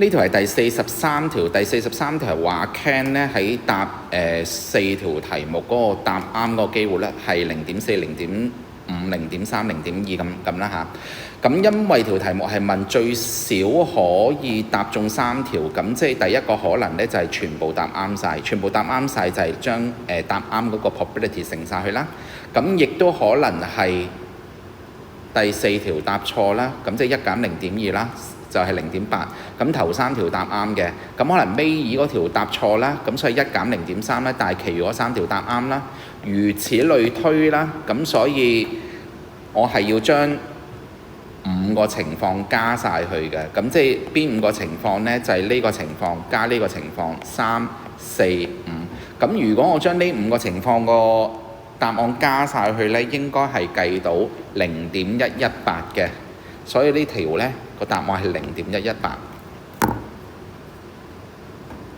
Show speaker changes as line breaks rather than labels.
呢條係第43條，第43條係話 Ken 咧喺答4條題目嗰個答啱嗰個機會咧係0.4、0.5、0.3、0.2咁啦嚇。咁因為條題目係問最少可以答中3條，咁即係第一個可能咧就係全部答啱晒，全部答啱晒就係將答啱嗰個 probability 乘晒去啦。咁亦都可能係第4條答錯啦，咁即係1減0.2啦。就係0.8，咁頭3條答啱嘅，咁可能尾二嗰條答錯啦，咁所以1減0.3啦，但係其餘嗰3條答啱啦，如此類推啦，咁所以我係要將5個情況加晒去嘅，咁即係邊5個情況呢？就係呢個情況加呢個情況，3、4、5。咁如果我將呢5個情況個答案加晒去呢，應該係計到0.118嘅。所以呢條呢個答案係0.118。